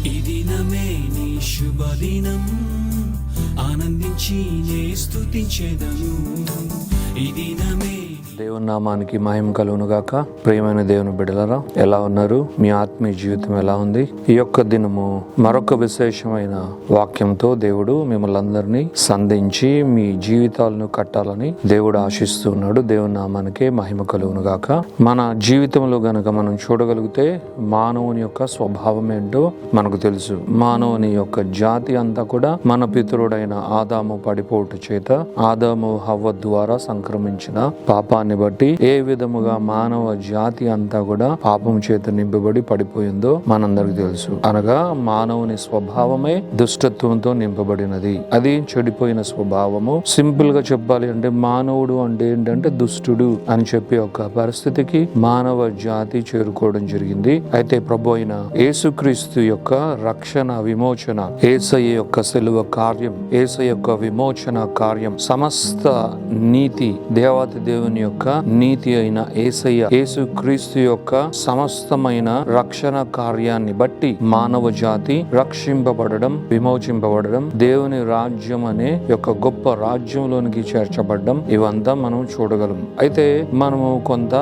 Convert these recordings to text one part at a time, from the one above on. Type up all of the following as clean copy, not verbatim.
ఈ దినమే నీ శుభదినం, ఆనందించి నే స్తుతించెదను. ఈ దినమే దేవుని నామానికి మహిమ కలుగును గాక. ప్రియమైన దేవుని బిడ్డలారా, ఎలా ఉన్నారు? మీ ఆత్మీయ జీవితం ఎలా ఉంది? ఈ యొక్క దినము మరొక విశేషమైన వాక్యంతో దేవుడు మిమ్మల్ని అందరినీ సంధించి మీ జీవితాలను కట్టాలని దేవుడు ఆశిస్తున్నాడు. దేవుని నామానికి మహిమ కలుగును గాక. మన జీవితంలో గనక మనం చూడగలిగితే మానవుని యొక్క స్వభావం ఏంటో మనకు తెలుసు. మానవుని యొక్క జాతి అంతా కూడా మన పితరుడైన ఆదాము పడిపోవుట చేత, ఆదాము హవ్వ ద్వారా సంక్రమించిన పాపాన్ని బట్టి ఏ విధముగా మానవ జాతి అంతా కూడా పాపం చేత నింపబడి పడిపోయిందో మనందరికి తెలుసు. అనగా మానవుని స్వభావమే దుష్టత్వంతో నింపబడినది. అది చెడిపోయిన స్వభావము. సింపుల్ గా చెప్పాలి అంటే మానవుడు అంటే ఏంటంటే దుష్టుడు అని చెప్పి ఒక పరిస్థితికి మానవ జాతి చేరుకోవడం జరిగింది. అయితే ప్రభు అయిన యేసుక్రీస్తు యొక్క రక్షణ విమోచన, యేసయ్య యొక్క సిలువ కార్యం, యేసయ్య యొక్క విమోచన కార్యం, సమస్త నీతి, దేవాతి దేవుని యొక్క నీతి అయిన యేసయ్య, యేసుక్రీస్తు యొక్క సమస్తమైన రక్షణ కార్యాన్ని బట్టి మానవ జాతి రక్షింపబడడం, విమోచింపబడడం, దేవుని రాజ్యం అనే యొక్క గొప్ప రాజ్యంలోనికి చేర్చబడడం, ఇవంతా మనం చూడగలం. అయితే మనము కొంత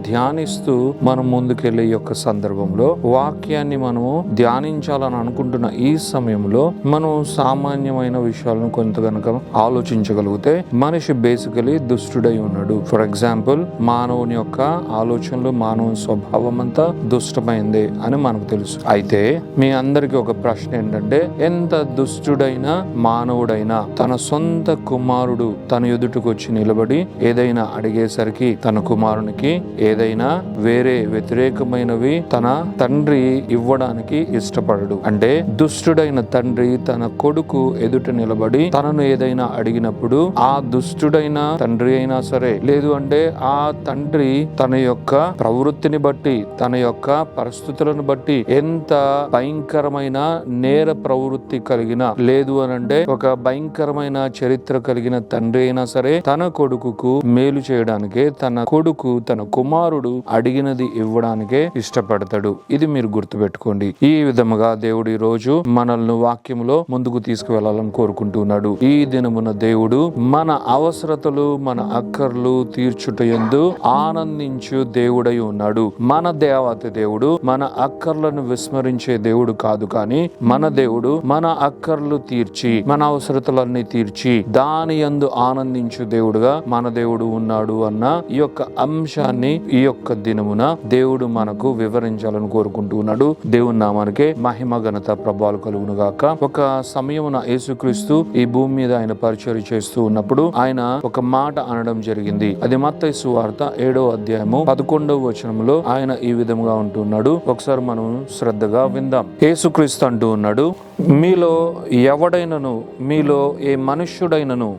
ధ్యానిస్తూ మనం ముందుకెళ్లే యొక్క సందర్భంలో వాక్యాన్ని మనము ధ్యానించాలని అనుకుంటున్న ఈ సమయంలో మనం సామాన్యమైన విషయాలను కొంత గనక ఆలోచించగలిగితే మనిషి బేసికలీ దుష్టుడై ఉన్నాడు. ఫర్ ఎగ్జాంపుల్, మానవుని యొక్క ఆలోచనలు, మానవుని స్వభావం అంతా దుష్టమైంది అని మనకు తెలుసు. అయితే మీ అందరికి ఒక ప్రశ్న ఏంటంటే, ఎంత దుష్టుడైన మానవుడైనా తన సొంత కుమారుడు తన ఎదుటికి వచ్చి నిలబడి ఏదైనా అడిగేసరికి తన కుమారునికి ఏదైనా వేరే వ్యతిరేకమైనవి తన తండ్రి ఇవ్వడానికి ఇష్టపడడు. అంటే దుష్టుడైన తండ్రి తన కొడుకు ఎదుట నిలబడి తనను ఏదైనా అడిగినప్పుడు ఆ దుష్టుడైన తండ్రి అయినా సరే, లేదు అంటే ఆ తండ్రి తన యొక్క ప్రవృత్తిని బట్టి, తన యొక్క పరిస్థితులను బట్టి, ఎంత భయంకరమైన నేర ప్రవృత్తి కలిగిన, లేదు అనంటే ఒక భయంకరమైన చరిత్ర కలిగిన తండ్రి అయినా సరే తన కొడుకుకు మేలు చేయడానికే, తన కొడుకు, తన కుమారుడు అడిగినది ఇవ్వడానికే ఇష్టపడతాడు. ఇది మీరు గుర్తుపెట్టుకోండి. ఈ విధముగా దేవుడు ఈ రోజు మనల్ని వాక్యములో ముందుకు తీసుకువెళ్లాలని కోరుకుంటున్నాడు. ఈ దినమున దేవుడు మన అవసరతలు, మన అక్కర్లు తీర్చుటయందు ఆనందించు దేవుడై ఉన్నాడు. మన దేవత దేవుడు మన అక్కర్లను విస్మరించే దేవుడు కాదు, కానీ మన దేవుడు మన అక్కర్లు తీర్చి, మన అవసరతలన్నీ తీర్చి దాని యందు ఆనందించు దేవుడుగా మన దేవుడు ఉన్నాడు అన్న ఈ యొక్క అంశాన్ని ఈ యొక్క దినమున దేవుడు మనకు వివరించాలని కోరుకుంటున్నాడు. దేవుని నామానికే మహిమ, ఘనత, ప్రభావాలు కలుగును గాక. ఒక సమయమున యేసుక్రీస్తు ఈ భూమి మీద ఆయన పరిచర్య చేస్తూ ఉన్నప్పుడు ఆయన ఒక మాట అనడం జరిగింది. అది మత్తయి సువార్త 7వ అధ్యాయము 11వ వచనములో ఆయన ఈ విధముగా ఉంటున్నాడు. ఒకసారి మనం శ్రద్ధగా విందాం. యేసుక్రీస్తు అంటూ ఉన్నాడు, మీలో ఎవడైనను, మీలో ఏ మనుష్యుడైనను,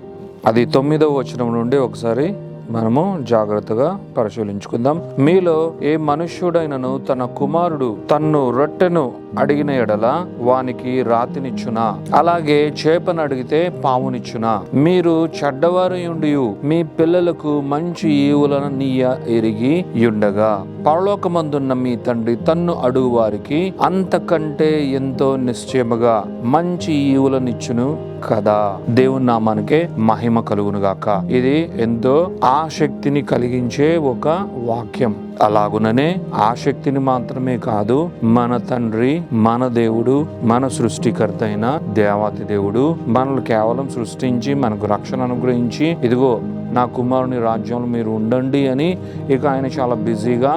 అది 9వ వచనం నుండి ఒకసారి మనము జాగ్రత్తగా పరిశీలించుకుందాం. మీలో ఏ మనుష్యుడైనను తన కుమారుడు తన్ను రొట్టెను అడిగిన ఎడల వానికి రాతినిచ్చునా? అలాగే చేపను అడిగితే పామునిచ్చునా? మీరు చెడ్డవారయుండి మీ పిల్లలకు మంచి ఈవులను నీయ ఎరిగి యుండగా పరలోకమందున్న మీ తండ్రి తన్ను అడుగు వారికి అంతకంటే ఎంతో నిశ్చయముగా మంచి ఈవులనిచ్చును కదా. దేవుని నామానికే మహిమ కలుగును గాక. ఇది ఎంతో ఆసక్తిని కలిగించే ఒక వాక్యం. అలాగుననే ఆసక్తిని మాత్రమే కాదు, మన తండ్రి, మన దేవుడు, మన సృష్టికర్త అయిన దేవాతి దేవుడు మనల్ని కేవలం సృష్టించి మనకు రక్షణ అనుగ్రహించి, ఇదిగో నా కుమారుని రాజ్యంలో మీరు ఉండండి అని ఇక ఆయన చాలా బిజీగా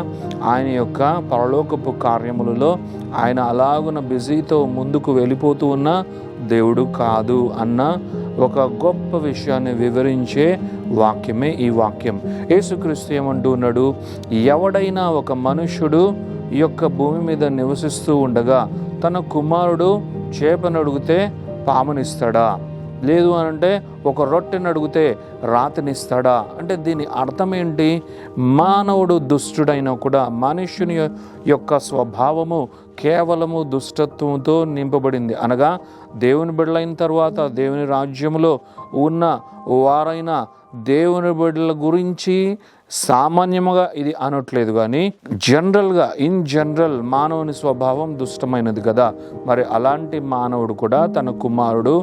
ఆయన యొక్క పరలోకపు కార్యములలో ఆయన అలాగున బిజీతో ముందుకు వెళ్ళిపోతూ ఉన్న దేవుడు కాదు అన్న ఒక గొప్ప విషయాన్ని వివరించే వాక్యమే ఈ వాక్యం. యేసుక్రీస్తు ఏమంటూ ఉన్నాడు, ఎవడైనా ఒక మనుష్యుడు ఈ యొక్క భూమి మీద నివసిస్తూ ఉండగా తన కుమారుడు చేపను అడిగితే పామునిస్తాడా? లేదు అనంటే ఒక రొట్టెను అడిగితే రాతినిస్తాడా? అంటే దీని అర్థం ఏంటి? మానవుడు దుష్టుడైనా కూడా మనుష్యుని యొక్క స్వభావము కేవలము దుష్టత్వంతో నింపబడింది. అనగా దేవుని బిడ్డలైన తర్వాత దేవుని రాజ్యములో ఉన్న వారైన దేవుని బిడ్డల గురించి సామాన్యముగా ఇది అనట్లేదు, కానీ ఇన్ జనరల్ మానవుని స్వభావం దుష్టమైనది కదా. మరి అలాంటి మానవుడు కూడా తన కుమారుడు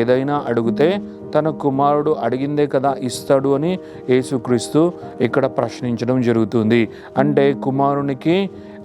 ఏదైనా అడిగితే తన కుమారుడు అడిగిందే కదా ఇస్తాడు అని యేసుక్రీస్తు ఇక్కడ ప్రశ్నించడం జరుగుతుంది. అంటే కుమారునికి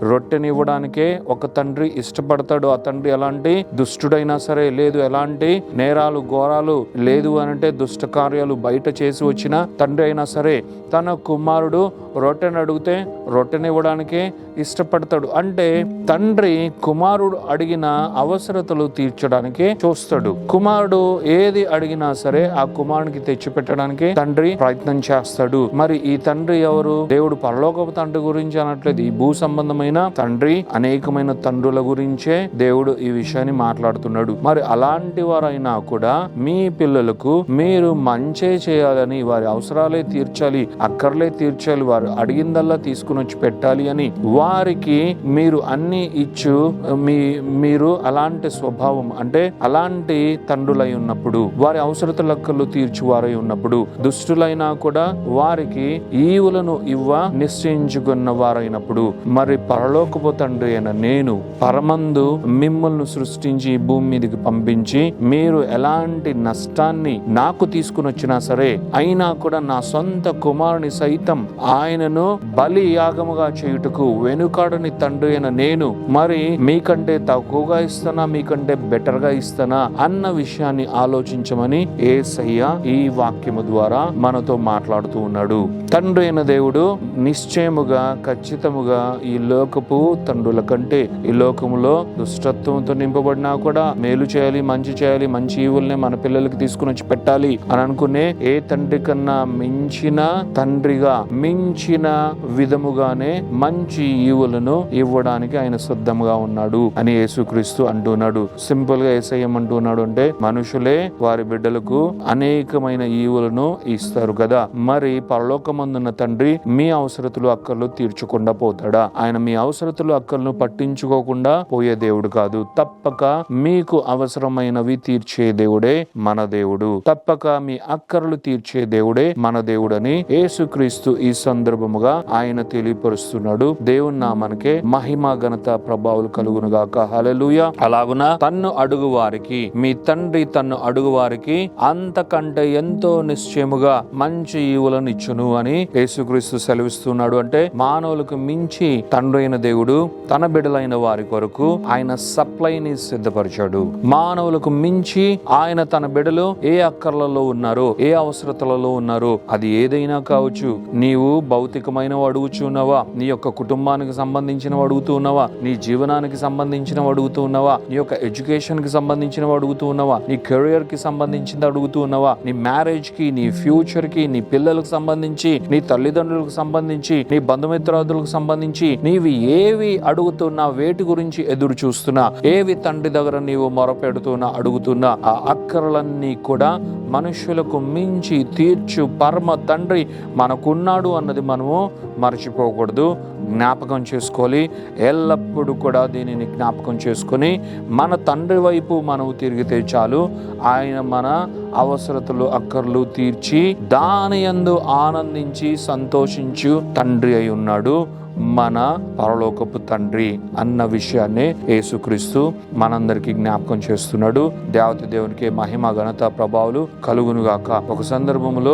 రొట్టెనివ్వడానికే ఒక తండ్రి ఇష్టపడతాడు. ఆ తండ్రి ఎలాంటి దుష్టుడైనా సరే, లేదు ఎలాంటి నేరాలు ఘోరాలు లేదు అనంటే దుష్ట కార్యాలు బయట చేసి వచ్చిన తండ్రి అయినా సరే తన కుమారుడు రొట్టెని అడిగితే రొట్టెనివ్వడానికే ఇష్టపడతాడు. అంటే తండ్రి కుమారుడు అడిగిన అవసరతలు తీర్చడానికే చూస్తాడు. కుమారుడు ఏది అడిగినా సరే ఆ కుమారునికి తెచ్చి పెట్టడానికి తండ్రి ప్రయత్నం చేస్తాడు. మరి ఈ తండ్రి ఎవరు? దేవుడు పరలోకపు తండ్రి గురించి అనట్లేదు, ఈ భూ సంబంధమైన తండ్రి, అనేకమైన తండ్రుల గురించే దేవుడు ఈ విషయాన్ని మాట్లాడుతున్నాడు. మరి అలాంటి వారైనా కూడా మీ పిల్లలకు మీరు మంచే చేయాలని, వారి అవసరాలే తీర్చాలి, అక్కర్లే తీర్చాలి, వారు అడిగిందల్లా తీసుకుని వచ్చి పెట్టాలి అని వారికి మీరు అన్ని ఇచ్చు మీరు అలాంటి స్వభావం అంటే అలాంటి తండ్రులై ఉన్నప్పుడు, వారి అవసరతలక్కలు తీర్చువారై ఉన్నప్పుడు, దుష్టులైనా కూడా వారికి ఈవులను నిశ్చయించుకున్న వారైనప్పుడు, మరి పరలోకపు తండ్రి అయిన నేను పరమందు మిమ్మల్ని సృష్టించి ఈ భూమి మీదకి పంపించి మీరు ఎలాంటి నష్టాన్ని నాకు తీసుకుని వచ్చినా సరే అయినా కూడా నా సొంత కుమారుని సైతం ఆయనను బలి యాగముగా చేయుటకు వెనుకాడని తండ్రి అయిన నేను మరి మీకంటే తక్కువగా ఇస్తానా, మీకంటే బెటర్ గా ఇస్తానా అన్న విషయాన్ని ఆలోచించమని యేసయ్య ఈ వాక్యము ద్వారా మనతో మాట్లాడుతూ ఉన్నాడు. తండ్రి అయిన దేవుడు నిశ్చయముగా ఖచ్చితముగా ఈ లోకపు తండ్రుల కంటే ఈ లోకములో దుష్టత్వంతో నింపబడినా కూడా మేలు చేయాలి, మంచి చేయాలి, మంచి ఈవుల్ని మన పిల్లలకి తీసుకుని వచ్చి పెట్టాలి అని అనుకునే ఏ తండ్రి కన్నా మించిన తండ్రిగా మించిన విధముగానే మంచి ఈవులను ఇవ్వడానికి ఆయన సిద్ధంగా ఉన్నాడు అని యేసుక్రీస్తు అంటున్నాడు. సింపుల్ గా యేసయ్య అంటున్నాడు అంటే మనుషులే వారి బిడ్డలకు అనేకమైన ఈవులను ఇస్తారు కదా. మరి పరలోకమందున్న తండ్రి మీ అవసరతలు అక్కర్లు తీర్చకుండా పోతాడా? ఆయన మీ అవసరతలు అక్కర్లను పట్టించుకోకుండా పోయే దేవుడు కాదు. తప్పక మీకు అవసరమైనవి తీర్చే దేవుడే మన దేవుడు. తప్పక మీ అక్కర్లు తీర్చే దేవుడే మన దేవుడని యేసుక్రీస్తు ఈ సందర్భముగా ఆయన తెలియపరుస్తున్నాడు. దేవుని నామానికే మహిమ ఘనత ప్రభావాలు కలుగును గాక. హల్లెలూయా. అలాగున తన్ను అడుగు వారికి మీ తండ్రి తన్ను అడుగు వారికి అంతకంటే ఎంతో నిశ్చయముగా మంచి ఈవులను ఇచ్చును అని యేసుక్రీస్తు సెలవిస్తున్నాడు. అంటే మానవులకు మించి తండ్రి అయిన దేవుడు తన బిడ్డలైన వారి కొరకు ఆయన సప్లైని సిద్ధపరిచాడు. మానవులకు మించి ఆయన తన బిడ్డలు ఏ అక్కర్లలో ఉన్నారో, ఏ అవసరతలలో ఉన్నారో, అది ఏదైనా కావచ్చు. నీవు భౌతికమైన అడుగుచున్నావా, నీ యొక్క కుటుంబానికి సంబంధించిన అడుగుతూ ఉన్నావా, నీ జీవనానికి సంబంధించిన అడుగుతూ ఉన్నావా, నీ యొక్క ఎడ్యుకేషన్ కి సంబంధించిన అడుగుతూ ఉన్నావా, నీ కెరియర్ కి సంబంధించింది అడుగుతూ ఉన్నావా, నీ మ్యారేజ్ కి, నీ ఫ్యూచర్ కి, నీ పిల్లలకు సంబంధించి, నీ తల్లిదండ్రులకు సంబంధించి, నీ బంధుమిత్రాదులకు సంబంధించి నీవి ఏవి అడుగుతున్నా, వేటి గురించి ఎదురు చూస్తున్నా, ఏవి తండ్రి దగ్గర నీవు మొరపెడుతున్నా, అడుగుతున్నా, ఆ అక్కర్లన్నీ కూడా మనుషులకు మించి తీర్చు పరమ తండ్రి మనకున్నాడు అన్నది మనము మర్చిపోకూడదు, జ్ఞాపకం చేసుకోవాలి. ఎల్లప్పుడూ కూడా దీనిని జ్ఞాపకం చేసుకొని మన తండ్రి వైపు మనం తిరిగితే చాలు, ఆయన మన అవసరతలు అక్కర్లు తీర్చి దాని యందు ఆనందించి సంతోషించు తండ్రి అయి ఉన్నాడు మన పరలోకపు తండ్రి అన్న విషయాన్ని యేసుక్రీస్తు మనందరికీ జ్ఞాపకం చేస్తున్నాడు. దేవత దేవునికి మహిమ ఘనత ప్రభావాలు కలుగునుగాక. ఒక సందర్భంలో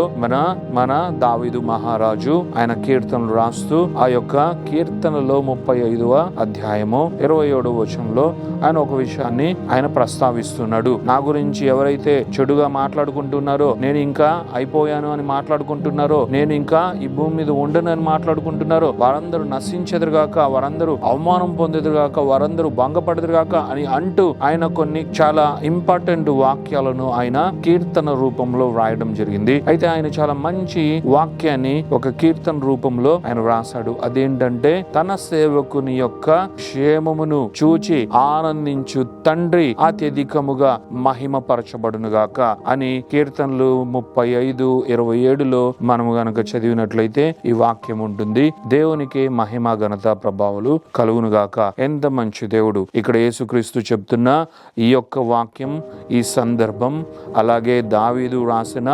మన దావీదు మహారాజు ఆయన కీర్తనలు రాస్తూ ఆ యొక్క కీర్తనలో 35వ అధ్యాయము 27వ వచనంలో ఆయన ఒక విషయాన్ని ఆయన ప్రస్తావిస్తున్నాడు. నా గురించి ఎవరైతే చెడుగా మాట్లాడుకుంటున్నారో, నేను ఇంకా అయిపోయాను అని మాట్లాడుకుంటున్నారో, నేను ఇంకా ఈ భూమి మీద ఉండనని మాట్లాడుకుంటున్నారో, వారందరూ నశించెదరుగాక, వారందరూ అవమానం పొందెదరుగాక, వారందరూ భంగపడదురుగాక అని అంటూ ఆయన కొన్ని చాలా ఇంపార్టెంట్ వాక్యాలను ఆయన కీర్తన రూపంలో వ్రాయడం జరిగింది. అయితే ఆయన చాలా మంచి వాక్యాన్ని ఒక కీర్తన రూపంలో ఆయన వ్రాసాడు. అదేంటంటే తన సేవకుని యొక్క క్షేమమును చూచి ఆనందించు తండ్రి అత్యధికముగా మహిమపరచబడునుగాక అని కీర్తనలు 35:27లో మనము గనక చదివినట్లయితే ఈ వాక్యం ఉంటుంది. దేవునికి మహిమ ఘనత ప్రభావాలు కలుగునుగాక. ఎంత మంచి దేవుడు. ఇక్కడ యేసుక్రీస్తు చెప్తున్న ఈ యొక్క వాక్యం, ఈ సందర్భం, అలాగే దావీదు రాసిన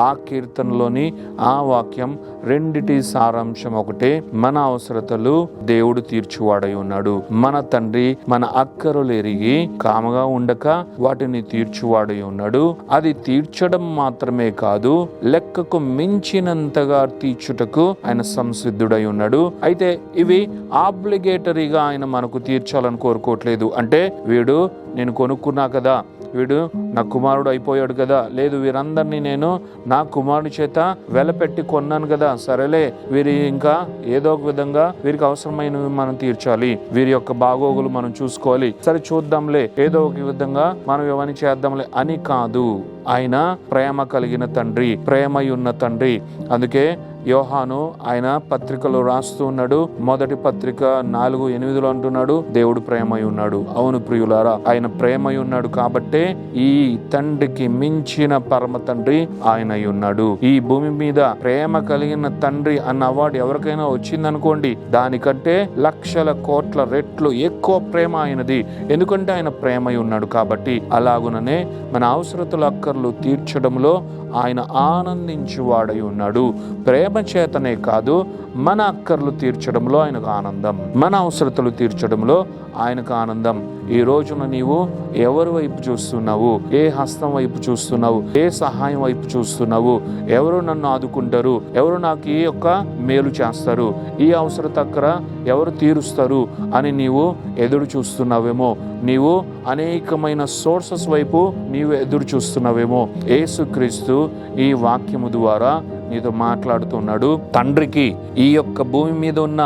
ఆ కీర్తనలోని ఆ వాక్యం రెండిటి సారాంశం ఒకటే, మన అవసరతలు దేవుడు తీర్చువాడై ఉన్నాడు. మన తండ్రి మన అక్కరలు ఎరిగి కామగా ఉండక వాటిని తీర్చువాడై ఉన్నాడు. అది తీర్చడం మాత్రమే కాదు, లెక్కకు మించినంతగా తీర్చుటకు ఆయన సంసిద్ధుడై ఉన్నాడు. అయితే ఇవి ఆబ్లిగేటరీగా ఆయన మనకు తీర్చాలని కోరుకోవట్లేదు. అంటే వీడు నేను కొనుక్కున్నా కదా, వీడు నా కుమారుడు అయిపోయాడు కదా, లేదు వీరందరినీ నేను నా కుమారుడి చేత వెలపెట్టి కొన్నాను కదా, సరేలే వీరి ఇంకా ఏదో ఒక విధంగా వీరికి అవసరమైనవి మనం తీర్చాలి, వీరి యొక్క బాగోగులు మనం చూసుకోవాలి, సరే చూద్దాంలే, ఏదో ఒక విధంగా మనం ఇవన్నీ చేద్దాంలే అని కాదు. ఆయన ప్రేమ కలిగిన తండ్రి, ప్రేమయున్న తండ్రి. అందుకే యోహాను ఆయన పత్రికలో రాస్తూ ఉన్నాడు, మొదటి పత్రిక 4:8 అంటున్నాడు, దేవుడు ప్రేమై ఉన్నాడు. అవును ప్రియులారా, ఆయన ప్రేమై ఉన్నాడు కాబట్టే ఈ తండ్రికి మించిన పరమ తండ్రి ఆయన ఉన్నాడు. ఈ భూమి మీద ప్రేమ కలిగిన తండ్రి అన్న అవార్డు ఎవరికైనా వచ్చిందనుకోండి, దానికంటే లక్షల కోట్ల రెట్లు ఎక్కువ ప్రేమ ఆయనది. ఎందుకంటే ఆయన ప్రేమై ఉన్నాడు కాబట్టి. అలాగుననే మన అవసరతల అక్కర్లు తీర్చడంలో ఆయన ఆనందించువాడై ఉన్నాడు. ప్రేమ చేతనే కాదు, మన అక్కర్లు తీర్చడంలో ఆయనకు ఆనందం, మన అవసరతలు తీర్చడంలో ఆయనకు ఆనందం. ఈ రోజున నీవు ఎవరి వైపు చూస్తున్నావు? ఏ హస్తం వైపు చూస్తున్నావు? ఏ సహాయం వైపు చూస్తున్నావు? ఎవరు నన్ను ఆదుకుంటారు? ఎవరు నాకు ఈ యొక్క మేలు చేస్తారు? ఈ అవసరత అక్కర ఎవరు తీరుస్తారు అని నీవు ఎదురు చూస్తున్నావేమో. నీవు అనేకమైన సోర్సెస్ వైపు నీవు ఎదురు చూస్తున్నావేమో. యేసుక్రీస్తు ఈ వాక్యము ద్వారా నీతో మాట్లాడుతున్నాడు. తండ్రికి, ఈ యొక్క భూమి మీద ఉన్న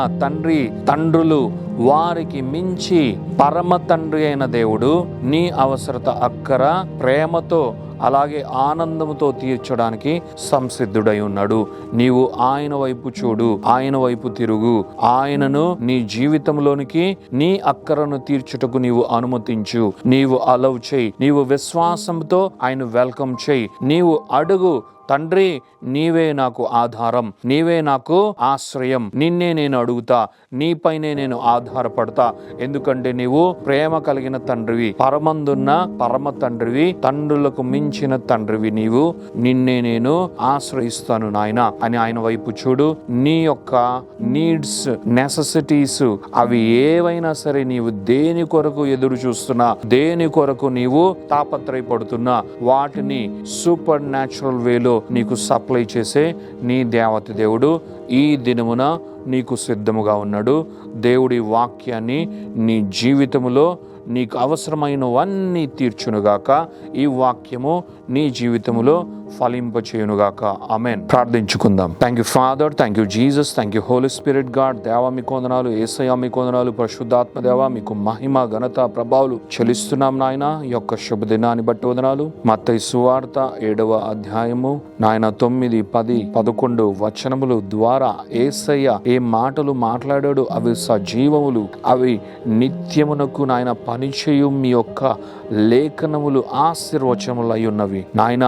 తండ్రులు వారికి మించి పరమ తండ్రి అయిన దేవుడు నీ అవసరత అక్కర ప్రేమతో అలాగే ఆనందంతో తీర్చడానికి సంసిద్ధుడై ఉన్నాడు. నీవు ఆయన వైపు చూడు, ఆయన వైపు తిరుగు, ఆయనను నీ జీవితంలోనికి నీ అక్కరను తీర్చుటకు నీవు అనుమతించు, నీవు అలౌ చేయి, నీవు విశ్వాసంతో ఆయన వెల్కమ్ చేయి, నీవు అడుగు, తండ్రి నీవే నాకు ఆధారం, నీవే నాకు ఆశ్రయం, నిన్నే నేను అడుగుతా, నీపైనే నేను ఆధారపడతా. ఎందుకంటే నీవు ప్రేమ కలిగిన తండ్రివి, పరమందున్న పరమ తండ్రివి, తండ్రులకు మించిన తండ్రివి నీవు, నిన్నే నేను ఆశ్రయిస్తాను నాయన అని ఆయన వైపు చూడు. నీ యొక్క నీడ్స్, నెసెసిటీస్ అవి ఏవైనా సరే, నీవు దేని కొరకు ఎదురు చూస్తున్నా, దేని కొరకు నీవు తాపత్రయపడుతున్నా, వాటిని సూపర్ న్యాచురల్ వేలో నీకు సప్లై చేసే నీ దేవత దేవుడు ఈ దినమున నీకు సిద్ధముగా ఉన్నాడు. దేవుడి వాక్యాన్ని నీ జీవితములో నీకు అవసరమైనవన్నీ తీర్చునుగాక. ఈ వాక్యము నీ జీవితములో ఫలింపచేయునుగాక. ఆమేన్. ప్రార్థించుకుందాం. Thank you father, thank you Jesus, thank you holy spirit god. దేవా మీకు వందనాలు, యేసయ్యా మీకు వందనాలు, పరిశుద్ధాత్మ దేవా మీకు మహిమ ఘనత ప్రభావాలు చెల్లిస్తున్నాం నాయన. ఈ యొక్క శుభదినాన్ని బట్టి వందనాలు. మత్తయి సువార్త 7వ అధ్యాయము నాయన 9, 10, 11 వచనములు ద్వారా యేసయ్య ఏ మాటలు మాట్లాడాడు అవి సజీవములు, అవి నిత్యమునకు నాయన పనిచేయు మీ యొక్క లేఖనములు ఆశీర్వచనములై ఉన్నవి నాయన.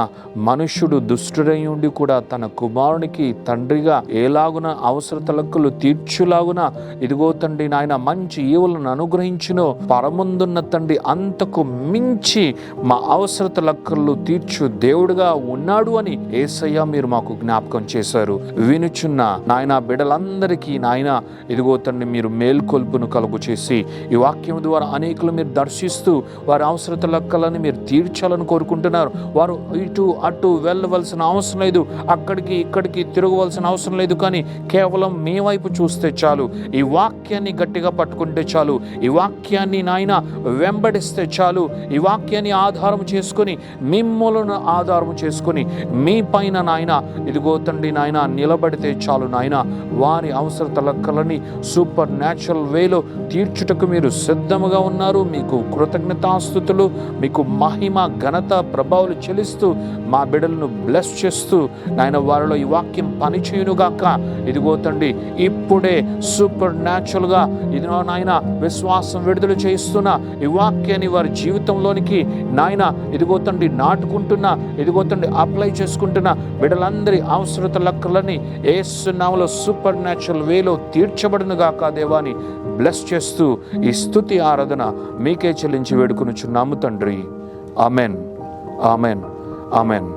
మనుష్యుడు దుష్టుడై ఉండి కూడా తన కుమారునికి తండ్రిగా ఎలాగున అవసరతలకులు తీర్చులాగున ఇదిగో తండ్రి నాయన మంచి ఈవులను అనుగ్రహించును. పరముందున్న తండ్రి అంతకు మించి మా అవసరతలకులు తీర్చు దేవుడుగా ఉన్నాడు అని యేసయ్య మీరు మాకు జ్ఞాపకం చేశారు. వినుచున్న నాయన బిడ్డలందరికీ నాయన ఇదిగో తండ్రి మీరు మేల్కొల్పును కలుగు చేసి ఈ వాక్యం ద్వారా అనేకులు మీరు దర్శిస్తూ వారి అవసరతలక్కలని మీరు తీర్చాలని కోరుకుంటున్నారు. వారు ఇటు అటు వెళ్ళవలసిన అవసరం లేదు, అక్కడికి ఇక్కడికి తిరగవలసిన అవసరం లేదు, కానీ కేవలం మీ వైపు చూస్తే చాలు, ఈ వాక్యాన్ని గట్టిగా పట్టుకుంటే చాలు, ఈ వాక్యాన్ని నాయన వెంబడిస్తే చాలు, ఈ వాక్యాన్ని ఆధారం చేసుకొని మిమ్మల్ని ఆధారం చేసుకొని మీ పైన నాయన ఇదిగో తండ్రి నాయన నిలబడితే చాలు నాయన. వారి అవసరతలక్కలని సూపర్ న్యాచురల్ వేలో తీర్చుటకు మీరు సిద్ధముగా ఉన్నారు. మీకు కృతజ్ఞతాస్తుతులు, మీకు మహిమ ఘనత ప్రభావాలు చెల్లిస్తూ మా బిడ్డలను బ్లెస్ చేస్తూ నాయన వారిలో ఈ వాక్యం పనిచేయునుగాక. ఇదిగో తండ్రి ఇప్పుడే సూపర్ న్యాచురల్ గా ఇదిగో నాయన విశ్వాసం విడుదల చేస్తున్న ఈ వాక్యాన్ని వారి జీవితంలోనికి నాయన ఇదిగో తండ్రి నాటుకుంటున్నా, ఇదిగో తండ్రి అప్లై చేసుకుంటున్న బిడ్డలందరి అవసరత లెక్కలని యేసు నామములో సూపర్ న్యాచురల్ వేలో తీర్చబడునుగాక. దేవాని బ్లెస్ చేస్తూ ఈ స్తుతి ఆరాధన మీకే చెల్లించి వేడుకొనుచున్నాము తండ్రి. Amen, amen, amen.